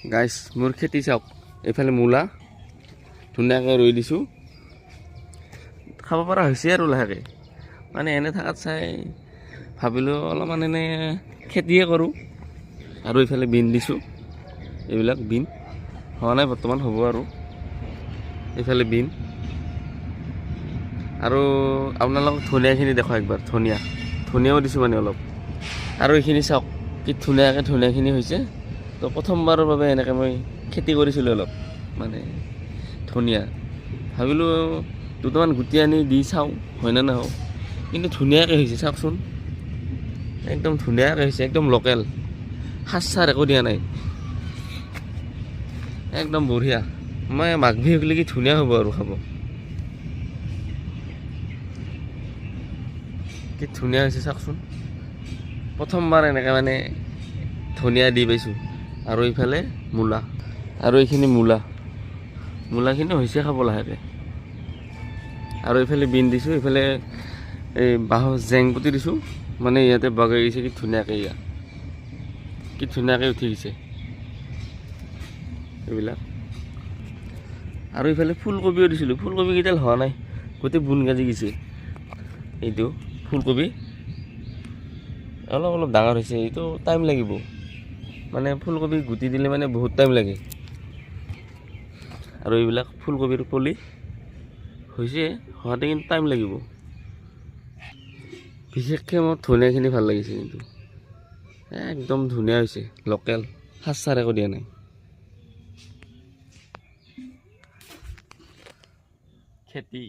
গাইছ মোৰ খেতি চাওক এইফালে মূলা ধুনীয়াকৈ ৰুই দিছোঁ খাব পৰা হৈছে আৰু লাহেকৈ মানে এনে থাকাত চাই ভাবিলোঁ অলপমান এনে খেতিয়ে কৰোঁ আৰু এইফালে বিন দিছোঁ এইবিলাক বিন হোৱা নাই বৰ্তমান হ'ব আৰু এইফালে বিন আৰু আপোনালোকক ধনিয়াখিনি দেখুৱা একবাৰ ধনিয়াও দিছোঁ মানে অলপ আৰু এইখিনি চাওক কি ধুনীয়াকৈ ধনিয়াখিনি হৈছে তো প্ৰথমবাৰৰ বাবে এনেকৈ মই খেতি কৰিছিলোঁ অলপ মানে ধনিয়া ভাবিলোঁ দুটামান গুটি আনি দি চাওঁ হয় নে নহয় কিন্তু ধুনীয়াকৈ হৈছে চাওকচোন একদম ধুনীয়াকৈ হৈছে একদম লোকেল সাৰ চাৰ একো দিয়া নাই একদম বঢ়িয়া মই মাঘ বিহুক লৈকে ধুনীয়া হ'ব আৰু খাব কি ধুনীয়া হৈছে চাওকচোন প্ৰথমবাৰ এনেকৈ মানে ধনিয়া দি পাইছোঁ আৰু এইফালে মূলা আৰু এইখিনি মূলাখিনি হৈছে খাব লাহেকৈ আৰু এইফালে বিন দিছোঁ এইফালে এই বাঁহৰ জেং পুতি দিছোঁ মানে ইয়াতে বগাই গৈছে কি ধুনীয়াকৈ কি ধুনীয়াকৈ উঠি গৈছে এইবিলাক আৰু এইফালে ফুলকবিও দিছিলোঁ ফুলকবি কেইডাল হোৱা নাই গোটেই বুন গাজি গৈছে এইটো ফুলকবি অলপ অলপ ডাঙৰ হৈছে এইটো টাইম লাগিব মানে ফুলকবি গুটি দিলে মানে বহুত টাইম লাগে আৰু এইবিলাক ফুলকবিৰ পুলি হৈছে হোৱাতে কিন্তু টাইম লাগিব বিশেষকৈ মোৰ ধনিয়াখিনি ভাল লাগিছে কিন্তু একদম ধুনীয়া হৈছে লোকেল সাৰ চাৰ একো দিয়া নাই খেতি